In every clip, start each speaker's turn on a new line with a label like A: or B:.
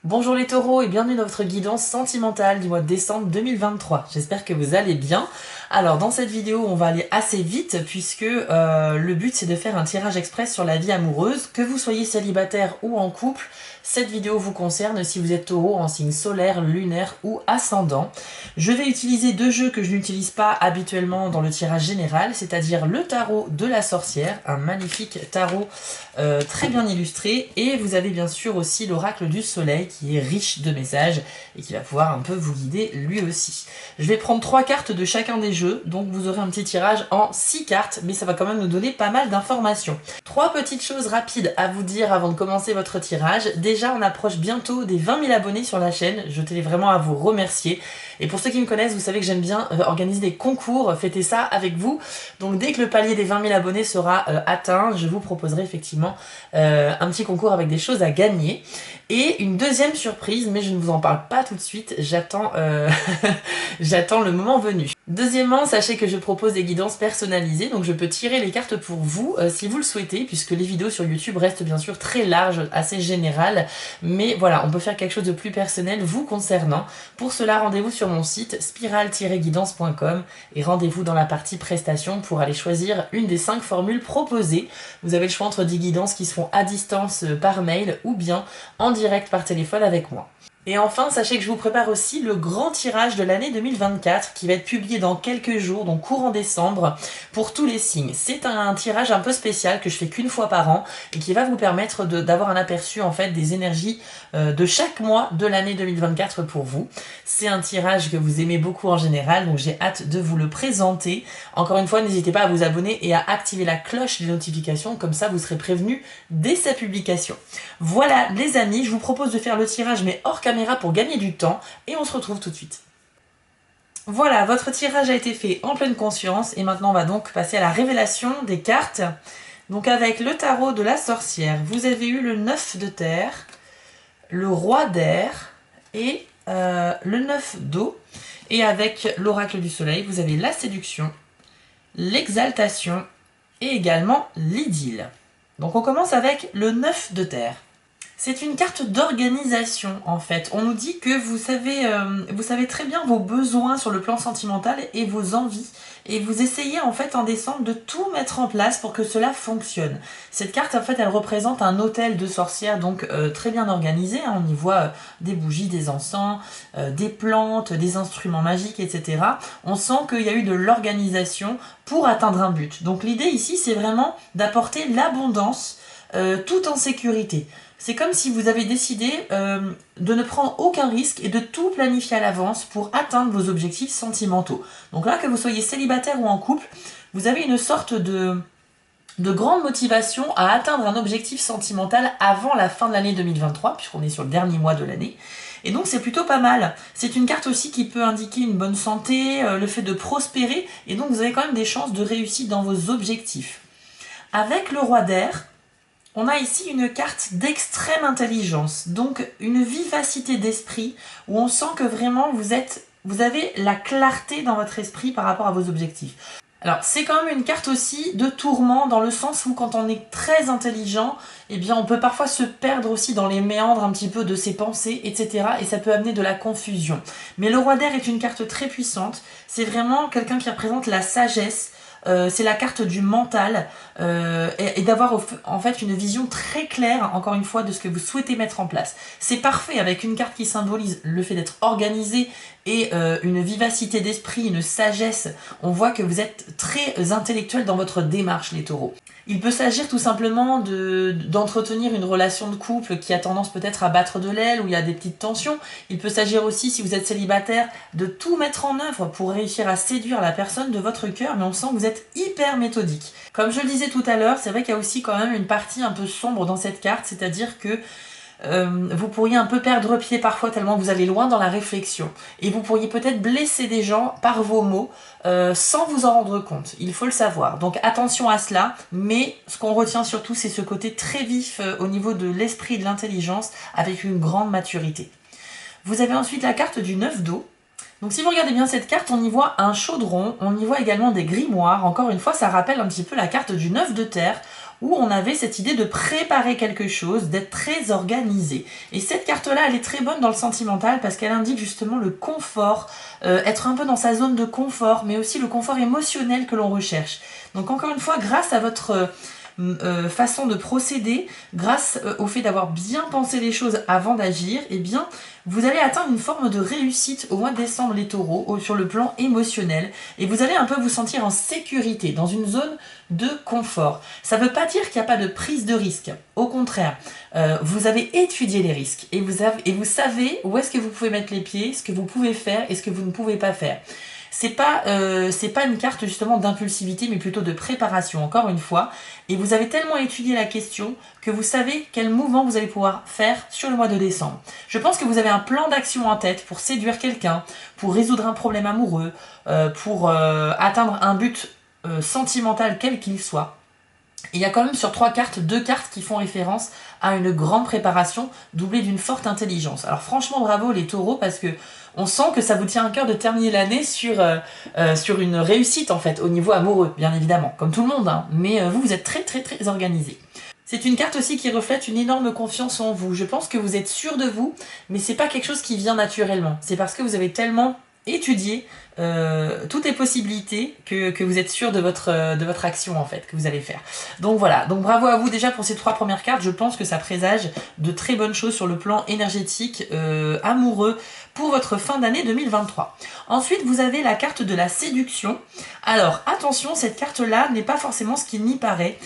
A: Bonjour les taureaux et bienvenue dans votre guidance sentimentale du mois de décembre 2023. J'espère que vous allez bien. Alors dans cette vidéo on va aller assez vite puisque le but c'est de faire un tirage express sur la vie amoureuse. Que vous soyez célibataire ou en couple, cette vidéo vous concerne si vous êtes taureau en signe solaire, lunaire ou ascendant. Je vais utiliser deux jeux que je n'utilise pas habituellement dans le tirage général, c'est-à-dire le tarot de la sorcière, un magnifique tarot très bien illustré, et vous avez bien sûr aussi l'oracle du soleil qui est riche de messages et qui va pouvoir un peu vous guider lui aussi. Je vais prendre 3 cartes de chacun des jeux, donc vous aurez un petit tirage en 6 cartes, mais ça va quand même nous donner pas mal d'informations. 3 petites choses rapides à vous dire avant de commencer votre tirage. Déjà, on approche bientôt des 20 000 abonnés sur la chaîne, je tenais vraiment à vous remercier. Et pour ceux qui me connaissent, vous savez que j'aime bien organiser des concours, fêter ça avec vous. Donc dès que le palier des 20 000 abonnés sera atteint, je vous proposerai effectivement un petit concours avec des choses à gagner. Et une deuxième surprise, mais je ne vous en parle pas tout de suite, j'attends j'attends le moment venu. Deuxièmement, sachez que je propose des guidances personnalisées, donc je peux tirer les cartes pour vous si vous le souhaitez, puisque les vidéos sur YouTube restent bien sûr très larges, assez générales, mais voilà, on peut faire quelque chose de plus personnel vous concernant. Pour cela, rendez-vous sur mon site spiral-guidance.com et rendez-vous dans la partie prestations pour aller choisir une des 5 formules proposées. Vous avez le choix entre 10 guidances qui seront à distance par mail ou bien en direct par téléphone avec moi. Et enfin, sachez que je vous prépare aussi le grand tirage de l'année 2024 qui va être publié dans quelques jours, donc courant décembre, pour tous les signes. C'est un tirage un peu spécial que je fais qu'une fois par an et qui va vous permettre d'avoir un aperçu en fait des énergies de chaque mois de l'année 2024 pour vous. C'est un tirage que vous aimez beaucoup en général, donc j'ai hâte de vous le présenter. Encore une fois, n'hésitez pas à vous abonner et à activer la cloche des notifications, comme ça vous serez prévenu dès sa publication. Voilà les amis, je vous propose de faire le tirage mais hors caméra pour gagner du temps et on se retrouve tout de suite. Voilà, votre tirage a été fait en pleine conscience et maintenant on va donc passer à la révélation des cartes. Donc avec le tarot de la sorcière, vous avez eu le 9 de terre, le roi d'air et le 9 d'eau. Et avec l'oracle du soleil, vous avez la séduction, l'exaltation et également l'idylle. Donc on commence avec le 9 de terre. C'est une carte d'organisation en fait. On nous dit que vous savez très bien vos besoins sur le plan sentimental et vos envies. Et vous essayez en fait en décembre de tout mettre en place pour que cela fonctionne. Cette carte en fait elle représente un hôtel de sorcière donc très bien organisé. Hein. On y voit des bougies, des encens, des plantes, des instruments magiques, etc. On sent qu'il y a eu de l'organisation pour atteindre un but. Donc l'idée ici c'est vraiment d'apporter l'abondance tout en sécurité. C'est comme si vous avez décidé de ne prendre aucun risque et de tout planifier à l'avance pour atteindre vos objectifs sentimentaux. Donc là, que vous soyez célibataire ou en couple, vous avez une sorte de grande motivation à atteindre un objectif sentimental avant la fin de l'année 2023, puisqu'on est sur le dernier mois de l'année. Et donc c'est plutôt pas mal. C'est une carte aussi qui peut indiquer une bonne santé, le fait de prospérer, et donc vous avez quand même des chances de réussite dans vos objectifs. Avec le roi d'air, on a ici une carte d'extrême intelligence, donc une vivacité d'esprit où on sent que vraiment vous avez la clarté dans votre esprit par rapport à vos objectifs. Alors c'est quand même une carte aussi de tourment dans le sens où quand on est très intelligent, eh bien on peut parfois se perdre aussi dans les méandres un petit peu de ses pensées, etc. Et ça peut amener de la confusion. Mais le roi d'air est une carte très puissante, c'est vraiment quelqu'un qui représente la sagesse. C'est la carte du mental et d'avoir en fait une vision très claire, encore une fois, de ce que vous souhaitez mettre en place. C'est parfait avec une carte qui symbolise le fait d'être organisé et une vivacité d'esprit, une sagesse. On voit que vous êtes très intellectuel dans votre démarche, les taureaux. Il peut s'agir tout simplement d'entretenir une relation de couple qui a tendance peut-être à battre de l'aile, où il y a des petites tensions. Il peut s'agir aussi, si vous êtes célibataire, de tout mettre en œuvre pour réussir à séduire la personne de votre cœur, mais on sent que vous êtes hyper méthodique. Comme je le disais tout à l'heure, c'est vrai qu'il y a aussi quand même une partie un peu sombre dans cette carte, c'est-à-dire que vous pourriez un peu perdre pied parfois tellement vous allez loin dans la réflexion. Et vous pourriez peut-être blesser des gens par vos mots sans vous en rendre compte. Il faut le savoir. Donc attention à cela. Mais ce qu'on retient surtout, c'est ce côté très vif au niveau de l'esprit et de l'intelligence avec une grande maturité. Vous avez ensuite la carte du 9 d'eau. Donc si vous regardez bien cette carte, on y voit un chaudron, on y voit également des grimoires. Encore une fois, ça rappelle un petit peu la carte du 9 de terre. où on avait cette idée de préparer quelque chose, d'être très organisé. Et cette carte-là, elle est très bonne dans le sentimental parce qu'elle indique justement le confort, être un peu dans sa zone de confort, mais aussi le confort émotionnel que l'on recherche. Donc encore une fois, grâce à votre façon de procéder, grâce au fait d'avoir bien pensé les choses avant d'agir, eh bien, vous allez atteindre une forme de réussite au mois de décembre, les taureaux, sur le plan émotionnel, et vous allez un peu vous sentir en sécurité, dans une zone de confort. Ça ne veut pas dire qu'il n'y a pas de prise de risque. Au contraire, vous avez étudié les risques, et vous savez où est-ce que vous pouvez mettre les pieds, ce que vous pouvez faire et ce que vous ne pouvez pas faire. C'est pas une carte justement d'impulsivité, mais plutôt de préparation, encore une fois. Et vous avez tellement étudié la question que vous savez quel mouvement vous allez pouvoir faire sur le mois de décembre. Je pense que vous avez un plan d'action en tête pour séduire quelqu'un, pour résoudre un problème amoureux, pour atteindre un but sentimental quel qu'il soit. Il y a quand même sur 3 cartes, 2 cartes qui font référence à une grande préparation doublée d'une forte intelligence. Alors franchement bravo les taureaux, parce que on sent que ça vous tient à cœur de terminer l'année sur une réussite en fait, au niveau amoureux, bien évidemment, comme tout le monde, hein. Mais vous êtes très très très organisé. C'est une carte aussi qui reflète une énorme confiance en vous. Je pense que vous êtes sûr de vous, mais c'est pas quelque chose qui vient naturellement. C'est parce que vous avez tellement étudier toutes les possibilités que vous êtes sûr de votre action en fait, que vous allez faire. Donc voilà, donc bravo à vous déjà pour ces 3 premières cartes. Je pense que ça présage de très bonnes choses sur le plan énergétique, amoureux, pour votre fin d'année 2023. Ensuite, vous avez la carte de la séduction. Alors attention, cette carte-là n'est pas forcément ce qu'il n'y paraît,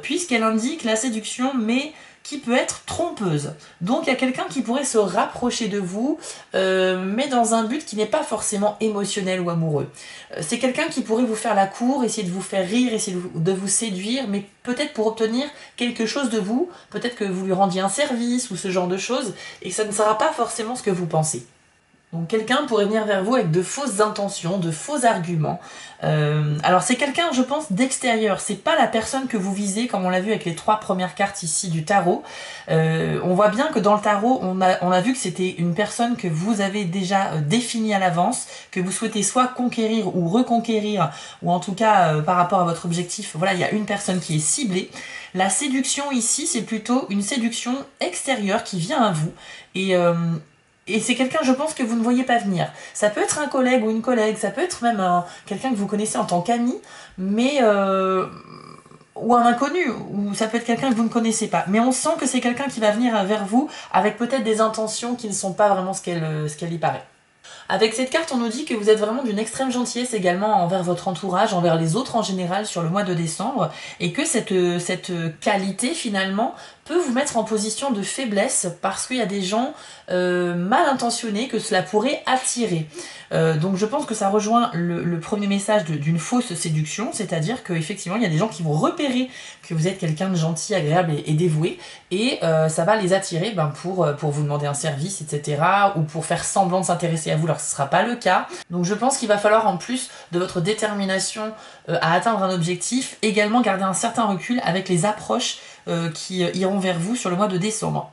A: puisqu'elle indique la séduction, mais qui peut être trompeuse. Donc il y a quelqu'un qui pourrait se rapprocher de vous, mais dans un but qui n'est pas forcément émotionnel ou amoureux. C'est quelqu'un qui pourrait vous faire la cour, essayer de vous faire rire, essayer de vous séduire, mais peut-être pour obtenir quelque chose de vous, peut-être que vous lui rendiez un service ou ce genre de choses, et ça ne sera pas forcément ce que vous pensez. Donc quelqu'un pourrait venir vers vous avec de fausses intentions, de faux arguments. Alors c'est quelqu'un, je pense, d'extérieur. C'est pas la personne que vous visez, comme on l'a vu avec les 3 premières cartes ici du tarot. On voit bien que dans le tarot, on a vu que c'était une personne que vous avez déjà définie à l'avance, que vous souhaitez soit conquérir ou reconquérir, ou en tout cas par rapport à votre objectif. Voilà, il y a une personne qui est ciblée. La séduction ici, c'est plutôt une séduction extérieure qui vient à vous. Et c'est quelqu'un, je pense, que vous ne voyez pas venir. Ça peut être un collègue ou une collègue, ça peut être même quelqu'un que vous connaissez en tant qu'ami, mais ou un inconnu, ou ça peut être quelqu'un que vous ne connaissez pas. Mais on sent que c'est quelqu'un qui va venir vers vous avec peut-être des intentions qui ne sont pas vraiment ce qu'elle y paraît. Avec cette carte, on nous dit que vous êtes vraiment d'une extrême gentillesse également envers votre entourage, envers les autres en général sur le mois de décembre, et que cette qualité finalement peut vous mettre en position de faiblesse parce qu'il y a des gens mal intentionnés que cela pourrait attirer. Donc je pense que ça rejoint le premier message d'une fausse séduction, c'est-à-dire qu'effectivement il y a des gens qui vont repérer que vous êtes quelqu'un de gentil, agréable et dévoué, et ça va les attirer pour vous demander un service, etc., ou pour faire semblant de s'intéresser à vous alors que ce ne sera pas le cas. Donc je pense qu'il va falloir, en plus de votre détermination à atteindre un objectif, également garder un certain recul avec les approches qui iront vers vous sur le mois de décembre.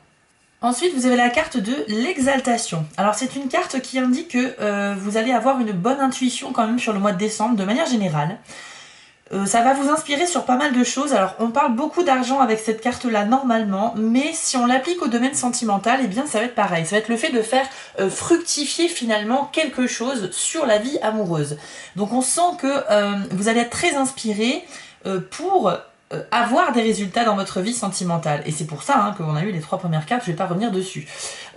A: Ensuite, vous avez la carte de l'exaltation. Alors c'est une carte qui indique que vous allez avoir une bonne intuition quand même sur le mois de décembre, de manière générale. Ça va vous inspirer sur pas mal de choses. Alors on parle beaucoup d'argent avec cette carte-là normalement, mais si on l'applique au domaine sentimental, eh bien ça va être pareil. Ça va être le fait de faire fructifier finalement quelque chose sur la vie amoureuse. Donc on sent que vous allez être très inspiré pour avoir des résultats dans votre vie sentimentale. Et c'est pour ça qu'on a eu les 3 premières cartes, je ne vais pas revenir dessus.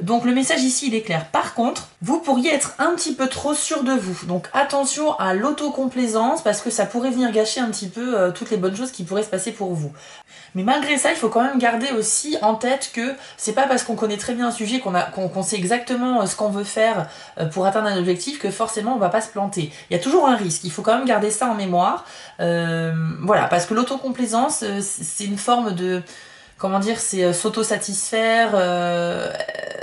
A: Donc le message ici, il est clair. Par contre, vous pourriez être un petit peu trop sûr de vous. Donc attention à l'autocomplaisance, parce que ça pourrait venir gâcher un petit peu toutes les bonnes choses qui pourraient se passer pour vous. Mais malgré ça, il faut quand même garder aussi en tête que c'est pas parce qu'on connaît très bien un sujet, qu'on sait exactement ce qu'on veut faire pour atteindre un objectif, que forcément on va pas se planter. Il y a toujours un risque, il faut quand même garder ça en mémoire. Voilà, parce que l'autocomplaisance, c'est une forme de... Comment dire, c'est s'auto-satisfaire,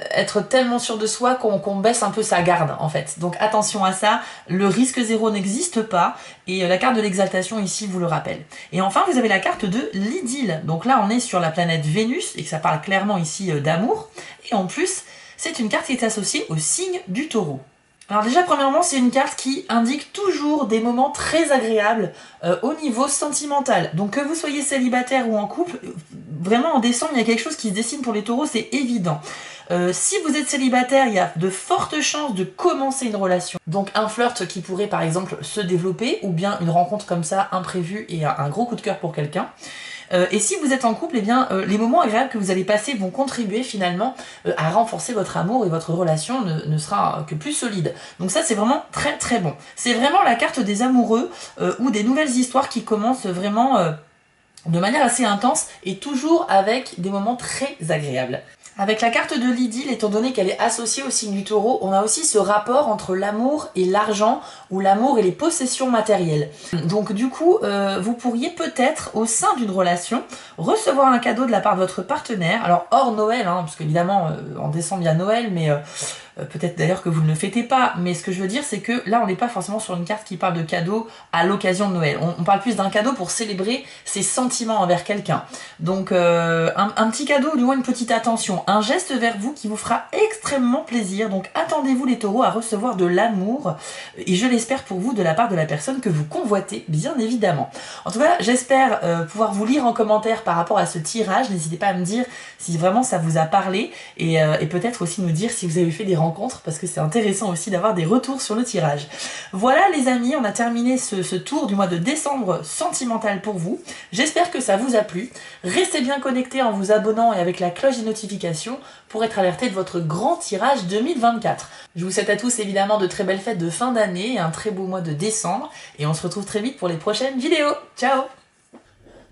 A: être tellement sûr de soi qu'on baisse un peu sa garde en fait. Donc attention à ça, le risque zéro n'existe pas, et la carte de l'exaltation ici vous le rappelle. Et enfin vous avez la carte de l'idylle. Donc là on est sur la planète Vénus, et que ça parle clairement ici d'amour, et en plus c'est une carte qui est associée au signe du taureau. Alors déjà, premièrement, c'est une carte qui indique toujours des moments très agréables au niveau sentimental. Donc que vous soyez célibataire ou en couple, vraiment en décembre, il y a quelque chose qui se dessine pour les taureaux, c'est évident. Si vous êtes célibataire, il y a de fortes chances de commencer une relation. Donc un flirt qui pourrait par exemple se développer, ou bien une rencontre comme ça imprévue et un gros coup de cœur pour quelqu'un. Et si vous êtes en couple, eh bien, les moments agréables que vous allez passer vont contribuer finalement à renforcer votre amour et votre relation ne sera que plus solide. Donc ça, c'est vraiment très très bon. C'est vraiment la carte des amoureux ou des nouvelles histoires qui commencent vraiment de manière assez intense et toujours avec des moments très agréables. Avec la carte de l'idylle, étant donné qu'elle est associée au signe du taureau, on a aussi ce rapport entre l'amour et l'argent, ou l'amour et les possessions matérielles. Donc du coup, vous pourriez peut-être, au sein d'une relation, recevoir un cadeau de la part de votre partenaire, alors hors Noël, hein, parce qu'évidemment, en décembre il y a Noël, mais peut-être d'ailleurs que vous ne le fêtez pas, mais ce que je veux dire, c'est que là, on n'est pas forcément sur une carte qui parle de cadeau à l'occasion de Noël. On parle plus d'un cadeau pour célébrer ses sentiments envers quelqu'un. Donc, un petit cadeau, ou du moins une petite attention, un geste vers vous qui vous fera extrêmement plaisir. Donc, attendez-vous les taureaux à recevoir de l'amour, et je l'espère pour vous, de la part de la personne que vous convoitez, bien évidemment. En tout cas, j'espère pouvoir vous lire en commentaire par rapport à ce tirage. N'hésitez pas à me dire si vraiment ça vous a parlé, et peut-être aussi nous dire si vous avez fait des rencontres, parce que c'est intéressant aussi d'avoir des retours sur le tirage. Voilà les amis, on a terminé ce tour du mois de décembre sentimental pour vous. J'espère que ça vous a plu. Restez bien connectés en vous abonnant et avec la cloche des notifications pour être alerté de votre grand tirage 2024. Je vous souhaite à tous évidemment de très belles fêtes de fin d'année et un très beau mois de décembre, et on se retrouve très vite pour les prochaines vidéos. Ciao!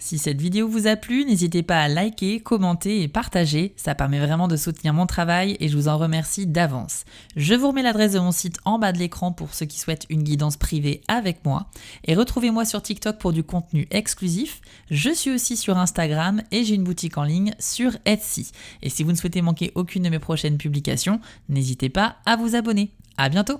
B: Si cette vidéo vous a plu, n'hésitez pas à liker, commenter et partager, ça permet vraiment de soutenir mon travail et je vous en remercie d'avance. Je vous remets l'adresse de mon site en bas de l'écran pour ceux qui souhaitent une guidance privée avec moi, et retrouvez-moi sur TikTok pour du contenu exclusif. Je suis aussi sur Instagram et j'ai une boutique en ligne sur Etsy. Et si vous ne souhaitez manquer aucune de mes prochaines publications, n'hésitez pas à vous abonner. À bientôt!